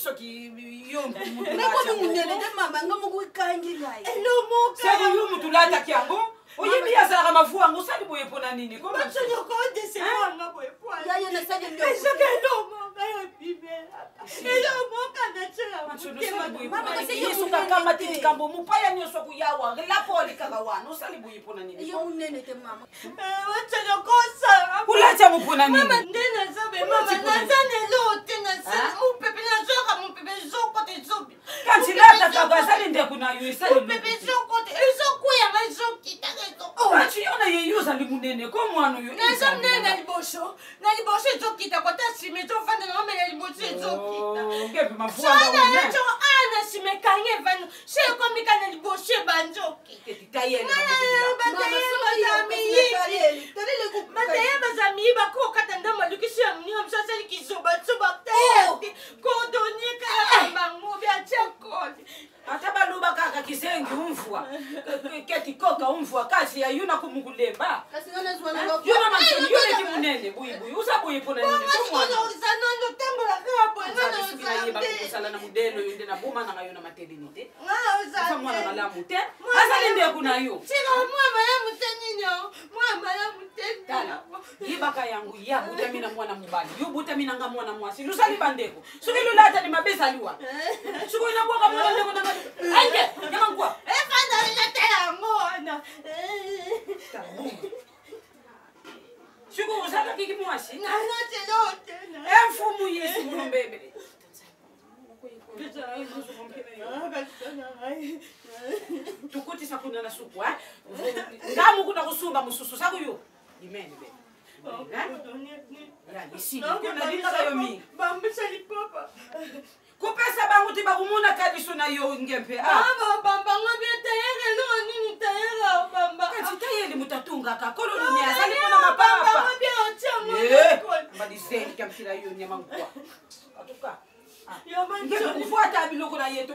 soki nakoni munene te mama nga moko ekangi ngai elomokanga yo mutu lataki yango oyebi yazalaka mafu yango osali boye mpona nini yesukakambati likambo mopaya nyonso akuyawa lapo olikaka wana osali boye mpona nini kulatya mopona nini kanti latakaka asali ndeko na yo esali ati yona yeyo ozali munene ko mwana oyo naza munene na liboso ezokita kota nsima ezofanda nango mele liboso ezokita ana nsima ekangi evano so ekomika na liboso ebanzobateye bazamiyi bakokata nda malukisi ya moninga moso asali kizobatsoba kodonieka bango biatia koli ata baluba kaka kisengi umvua keti koka umvua kasi ya yuna kumukulemba yuna mansoni yuna kimunene buibuyi usabuyi pona nini kusala na mudelo yunde na buma na yuna maternité asa mwana malamu te asa linde kuna yo tala yibaka yangu ya butamina mwana mubali yo butamina nga mwana mwasi lusali bandeko sukilo lata ni mabesa liwa suko inaboka mwana ndeko na anje nyamankwa efanda letela mwana suko usaka kiki mwasi nalotelote emfumu yesu mulombebe tukuti sakuna na suku ngamu kuna kusumba mususu sakuyo imene be kupesa bangu tiba kumuna kadiso na yo ngempe bamba bietayere no nini tayera bamba kati tayeli mutatunga ka kololo ni azali pona mapapa bamba biotya mbadise kamfira yo nyama nkwa atuka Yo kufuata biloko na yetu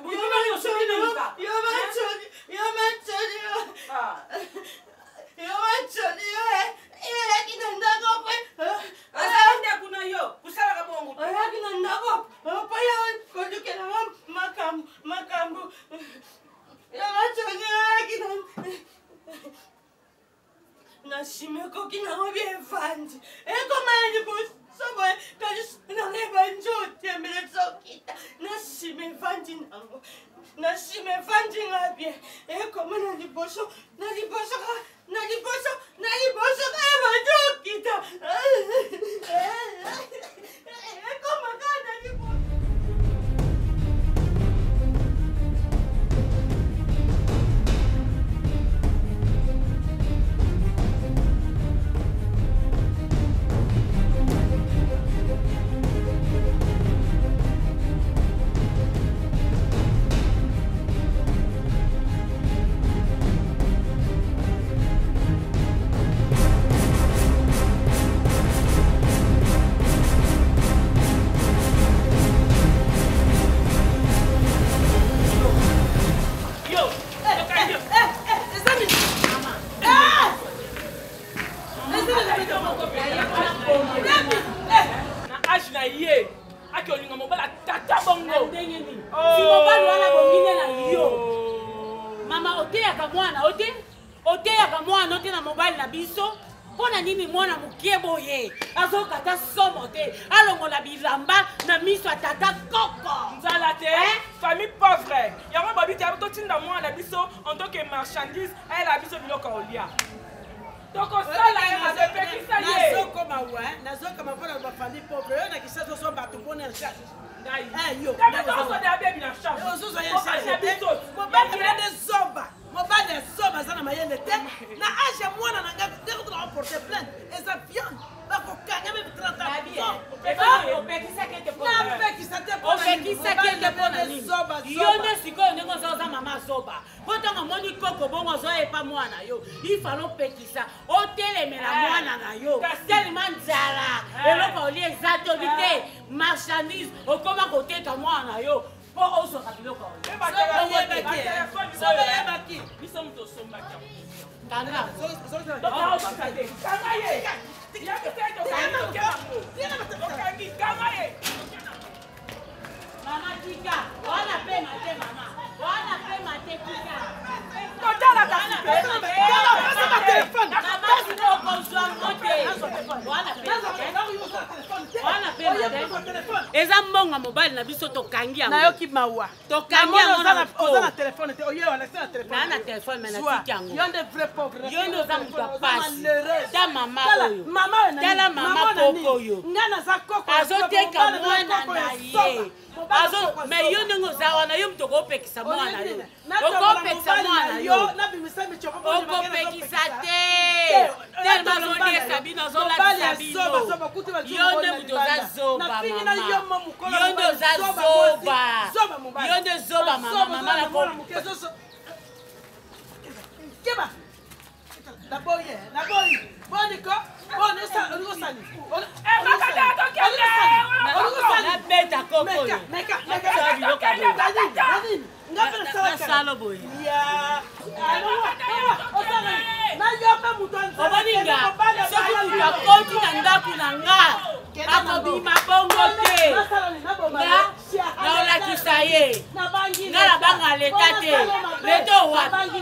Nashimeko kinango bievandi. Eko mani bus. Soboy kalis nange banjo tembele sokita. Nashime vandi nango. Nashime vandi ngabie. Eko mana liboso ka banjo kita. Eko magana liboso. Marchandise, elle a besoin de l'ocolia. Donc on sait là, ça fait qui ça y est. Nazo comme avant la famille pauvre, on a qui ça sont battu pour une charge. Eh yo. Quand on a bien bien charge. On se souvient ça. Mon père des zoba. Mon père des zoba ça na mayele te. Na age moi na nga dès qu'on a porté plainte et ça viande. kokanga me 30 ans. Opekisa kete po. Na opekisa te po. Opekisa kete po na nini. Yo ne sikoyo ndenge oza mama zoba. Po ntango omoni koko bongo ozoyepa mwana yo. Ifalo opekisa. Otelemela mwana na yo. Telema nzala. Eloko oli eza te obi te. Marchandise okoma koteka mwana yo. Po ozoka biloko oyo. Soba yebaki. Biso muto sombaki. Kanga. Kanga ye. Mama tika, wana pe mate mama. Wana pe mate tika. Kotala kasi. Kotala telefone. Mama sino konzwa mote. Wana pe mate. Wana pe mate. Eza mbonga mobile na biso tokangi yango. Nayoki mawa. Tokangi yango na oza na telefone te. Oye wala na telefone. Na telefone mais na tika yango. Yo nde vrai pauvre. Yo ndo za mutu pasi. Da mama oyo. Mama na. Tala mama koko oyo. Ngana za koko. Azoteka mwana na ye. Mais yo ndenge oza wana yo mutu okopekisa mwana yo. Okopekisa mwana yo. Okopekisa te. Tellement azoliesa bino azolatisa bino. Yo nde mutu oza zoba mama. Yo nde oza zoba. Yo nde zoba mama. Mama na ko. Keba. Na boye. Boniko. Olusani. Nabeta koko yo. Meka. Nasalo boye. Oboninga, soki mutu akoti na ndako na nga akobima bongo te. Naolakisa ye. Nga nabanga leta te. Leta wapi?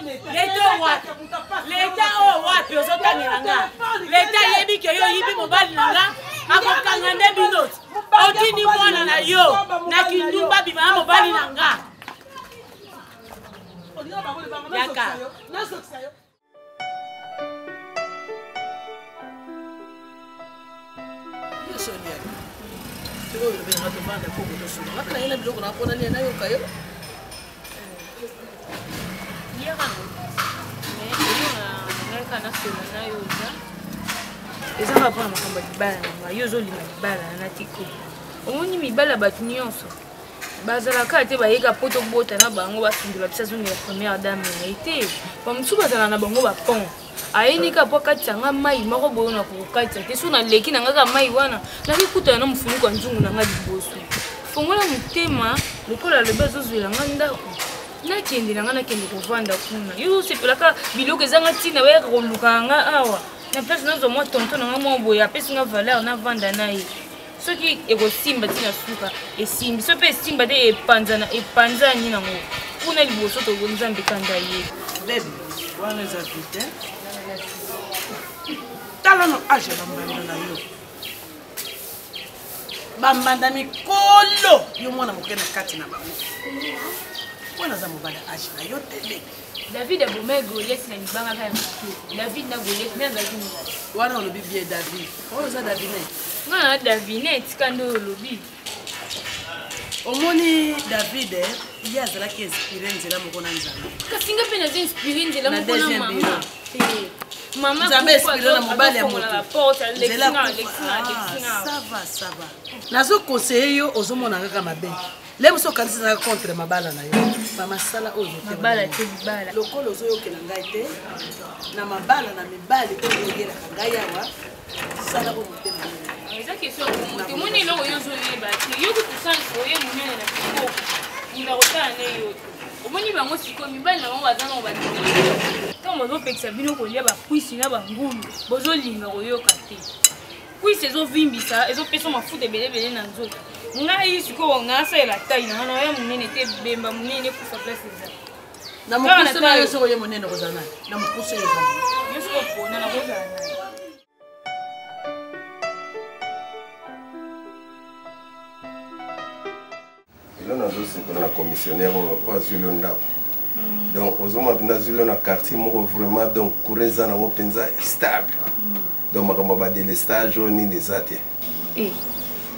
Leta oyo wapi ozotangela nga? Leta yebi ke yo yibi mobali na nga akokanga nde bino. Otindi mwana na yo na kindumba bima ya mobali na nga. Yaka. eza rapport na makambo ya libala na nga yo ozolima libala na tiko omoni mibala bato nyonso bazalaka te bayeka po tobota na bango basundula bisa zongi ya première dame na ye te bamosusu bazala na bango bapon ayenika po akatisa nga mai moko boyo na kokokatisa te so naleki na nga kaka mai wana nakikutana na mofuniko ya nzungu na nga liboso fongola motema lokola alobi azozwela nga ndako nakende na nga nakende kovanda kuna yo osepelaka biloko ezanga ntina bayaka koluka nga awa na place nazo mwa tonto na nga mwa boye apesi nga valeur navanda na ye soki ekosimba ntina suka esimbi so mpe esimba te epanzani nango kuna liboso nzambe kanda ye bebe wana eza vite tala no age bambanda na yo bambanda mikolo yo mwana moke na kati na bango wana aza mobali age na yo tele David abomai Goliath na libanga kaya moke David na Goliath me azalaki mobali wana olobi bie David oyo oza Davinet nga na Davinet etika nde oyo olobi omoni David ye azalaki inspire nzela moko na nzambe kasi nga mpe naza inspire nzela moko na mama mama nzambe inspire na mobali ya moto sava nazokonseye yo ozomona kaka mabe le moso okanisi ezaka contre mabala na yo bamasala oyo lokolo ozoyokela ngai te na mabala na mibali oyo oyogelaka ngai awa sala oyo motema eza question okomote omoni eloko yo ozoyeba te yo kutusanso oye monene na kitoko nda kotala ne yo te omoni bango sikoyo mibali na bango baza nango batele ntango bazopekisa bino kolia bakwisi na bangulu bozolinga koyoka te kwisi ezovimbisa ezopesa mafuta ebelebele na nzoto ngai sikoyo nasalela tai na nga naoya monene te bemba monene kufa place eza na mokusu na yo soko ye monene kozala naye na mokusu yo eza yo siko pona nakozala naye elo nazosepela na commissionnaire oyo azwi lo ndako donc ozomona mpenza azwi lo na quartier moko vraiment donc courant eza nango mpenza stable donc makambo ya badelestage oyo nini eza te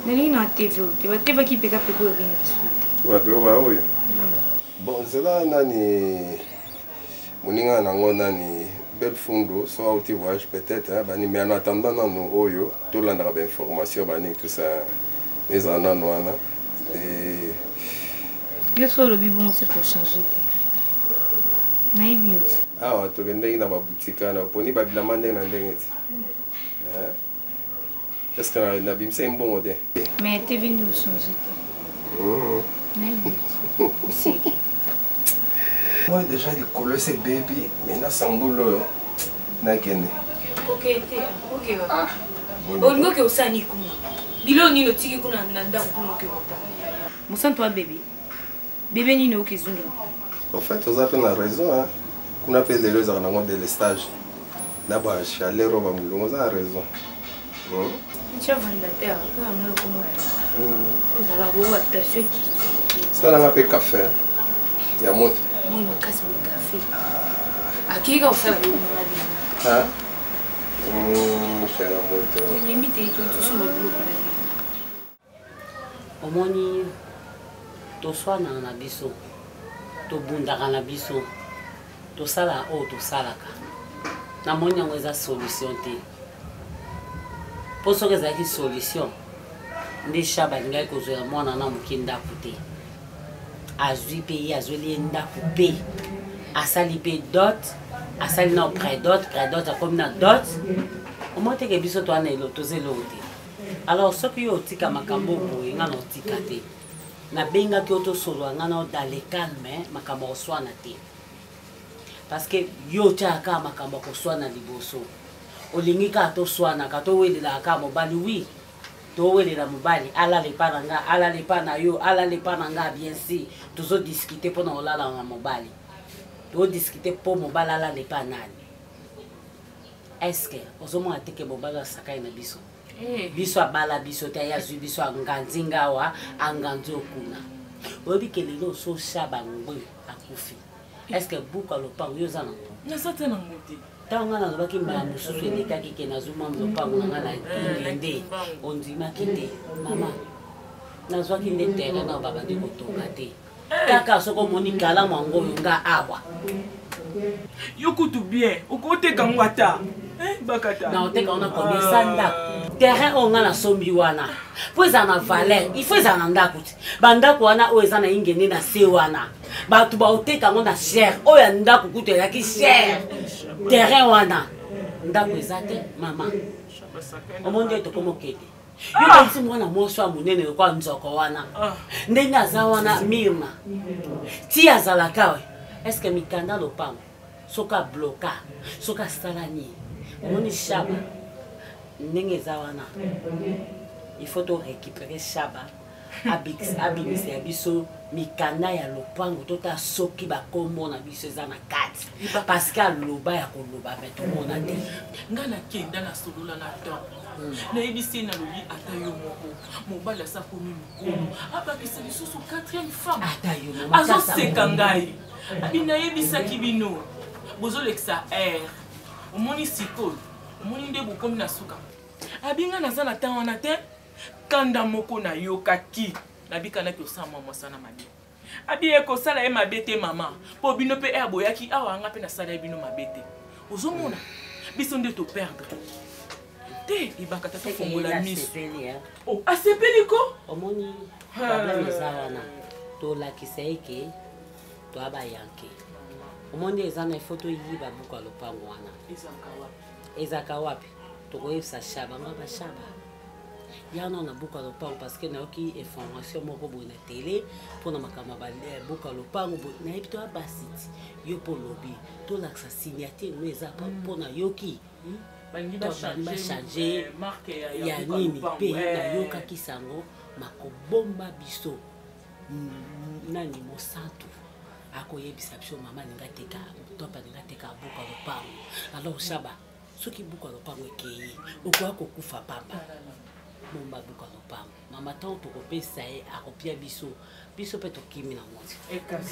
nalingi na tv oyo te batevaki pekapeka oyo ringa suite wape oyo baoyo bon nzela nani moninga nango nani belle fundo, soit au voyage peut-être, hein, mais en attendant, nous, Oyo, tout le monde a information, tout ça, les ananas, et... Je suis le bibon aussi pour changer. Naïbi aussi. Ah, tu viens dans la boutique, pour nous, tu demandes un endroit. Est-ce que tu as vu ça un bon côté? Mais tu es venu changer. Naïbi aussi. Moi déjà les couleurs c'est baby, mais là sans boulot, n'a qu'un. Ok, ok. Ah. On voit que ça n'y kuma. Bilo ni le tiki kuna nanda kuma que wota. Musan toi bébé. Bébé ni no kizungu. En fait, vous avez raison hein. Qu'on appelle les gens dans le stage. Là-bas, chaleur va me donner raison. Tu as vendu la terre, tu as mis comme vous allez avoir attention qui. Ça là on appelle café. Il y a monte. Moi, je casse le café. À qui est-ce que ça va être dans la vie? C'est la moto. Limite, tu es tout sur le boulot. Au moins, tu sois dans la biso, tu bunda dans la biso, tu sala o tu salaka. Na moni on a solution te. Pour ce que ça qui solution, les chabas n'ont que je moi na mukinda coûter. Azui pays azuli nda coupé. Asali pe dot, asali na près dot comme na dot. Au moins que biso to na lotoze lote. Alors ce que yo tika makambo ko ngana tika te. Na benga ki oto solo ngana dans le calme makambo swana te. Parce que yo tika makambo ko swana liboso. Olingi ka to swana ka to welela ka mobali oui. To welela mobali ala le pananga ala le pana yo ala le pananga bien si toujours discuter pour na olala na mobali. To discuter pour mobali ala le panani. Est-ce que ozomo ateke mobali sakai na biso? Biso abala biso te ya zu biso anganzinga wa anganzo kuna. Obi kelelo so shaba ngwe akufi. Est-ce que buka lopango yo zana? Na satana moti. Tanga na loki mba mususu eleka kike na zuma lopango na la ngende ondima kite. Mama. Na zwa ki ndetera na baba de kotoka te. Kaka soko moni kala mwango nga awa. Yokutu bien, okote kangwata. Bakata. Na oteka ona komesa ndako. Terrain on a la sombi wana. Faut ça na valeur, il faut ça na ndako. Bandako wana o ezana ingene na se wana. Ba tu ba oteka ngona cher. O ya ndako kutu ya ki cher. Terrain wana. Ndako ezate mama. Omonde to komo kete. Yo nsi mwana moswa munene kwa nzoko wana. Ndenga za wana mirna. Ti azala kawe. Est-ce que mikanda lopango? Soka bloka, soka salani. Moni shaba. Ndenge zawana. Il faut to récupérer shaba. Abimisi ya biso mikanda ya lopango tota soki ba kombo na biso zana kati. Parce que loba ya koloba beto mona te. Ngana kenda na solola na temps. Na ebisi na lobi ata yo moko. Mobala sa komi mukomo. Abakisa lisusu 4e femme. Ata yo mama. Azo sekangai. Abina ebisa kibino. Bozo leksa air. Omoni sikol. Omoni ndebo komi na suka. Abinga na zana temps wana te. Kanda moko na yokaki. Nabika na kyosama mwasana mabe. Abi eko sala e mabete mama. Po bino pe e aboyaki awa nga pe na sala e bino mabete. Ozomona. Biso nde to perdre. Te ibaka ta to fongola miso. Oh, asepeli ko? Omoni problème zawana. To lakisa eke to abayanke. Omoni ezana photo yiba buka lopango wana. Ezaka wapi? To koyesa shaba ngaba shaba. Yana na buka lopango parce que na oki information moko bo na télé pour na makama ba buka lopango bo na epito abasiti yo po lobi to laksa signature no eza pour na yoki ba changer marque ya nini pe na yoka kisango makobomba biso nani mosantu akoyebisa biso mama ningateka topa ningateka buka lopango alors shaba soki buka lopango ekei okwa kokufa pamba bomba buka lopango mama tant to kopesa e akopia biso pe to kimi na moti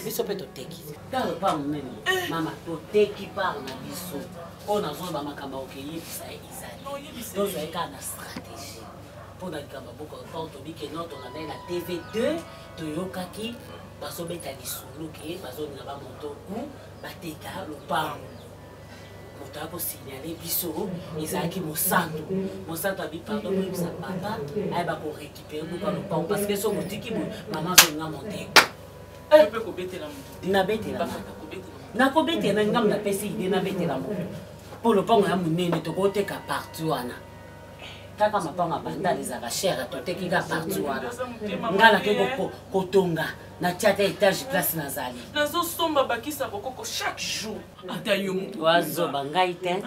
biso pe to teki dans lopango nene mama to teki par na biso ona zomba makamba okeyebisa e izali donc zo eka na stratégie pour na kamba buka lopango to bike noto na na TV2 to yokaki basobeta lisulu ke bazoni na ba moto ku bateka lopango moto akosignaler biso ezalaki mosantu abi pardon moyebisa papa ayeba korécupere buka lopango parce que so motiki boye mama azolinga mondeko nabetela nakobetela ngam napesi ide nabetela moto mpo lopango ya monene tokoteka partout wana kaka mapango ya bandala ezalaka chere toteki ka partout wana nga nake kotonga na tia ata étage place nazali nazosomba bakisa bokoko chaque jour ata yo moto wazoba ngai te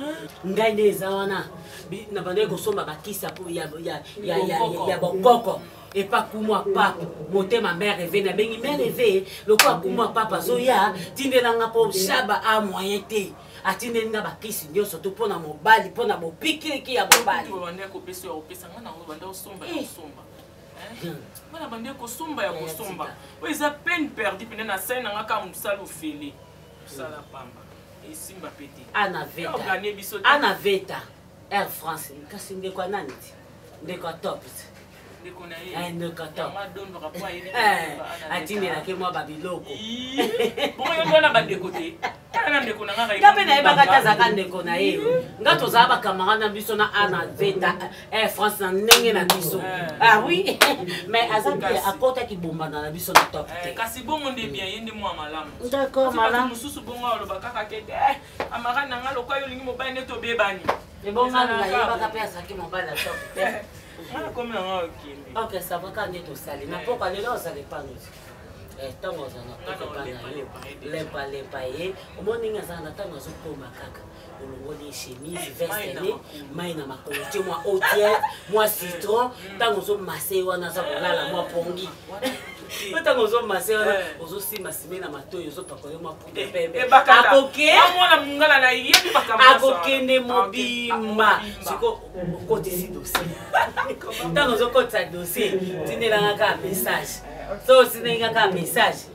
ngai nde eza wana na bandeki kosomba bakisa ya bokoko epa kumwa papa motema mère eve nabengi mère eve lokola kumwa papa azoya tindelanga mpo shaba a moyen te atindeli nga bakisi nyonso to mpona mobali mpona bopikiliki ya mobali bana bande kosomba ya kosomba oyo eza peine perdu pene na sai nanga ka mosala ofele mosala pamba esimba pete ana veta air france kasi ndeko anani ti ndeko atop ndeko atop atindelaki mwa babiloko bongo bandeko te nga mpe nayebaka te azalaka ndeko na ye nga tozala bakamara na biso na ana veta air france na ndenge na biso oui mais aza mpe akotaki bombanda na biso na top te kasi bongo nde bien ye nde mwa malamu d'accord malamu mosusu bongo aloba kaka ke te amara na nga lokwa yo olingi mobali nde tobebani ebonga nayebaka mpe azalaki mobali ya top te komi na nga okende ok savaka nde tosali na mpoka lelo ozali panosi ntango ozala kokopa na yo lepalepa ye omoni ngai azala na ntango azokoma kaka olongoli chemise vestene mai na makolo tie mwa otiere mwa citron ntango ozomase wana aza kolala mwa pongi ntango ozomase wana ozosimba na matoyi ozopakole mwa pude pembe akokende mobimba siko okotisi dossier ntango ozokotisa dossier tindelanga kaka message so osindenga kaka message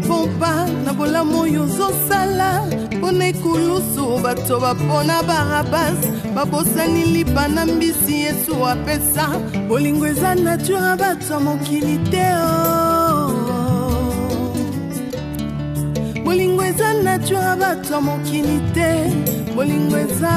pompa na bolamu oyo ozosala mpona ekulusu bato bapona barabas babosani lipa na mbisi yesu apesa bolingo eza nature ya bato ya mokili te bolingo eza nature ya bato ya mokili te bolingo eza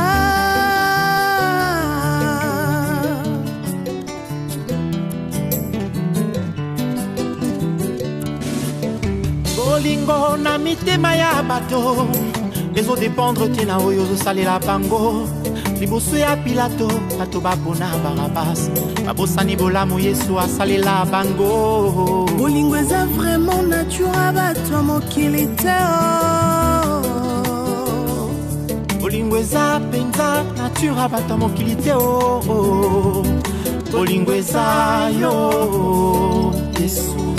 bolingo na mitema ya bato ezodépendre tina oyo ozosalela bango liboso ya pilato bato bapona barabas babosani bolamu yesu asalela bango bolingo eza vraiment nature ya bato ya mokili te bolingo eza mpenza nature ya bato ya mokili te bolingo eza yo yesu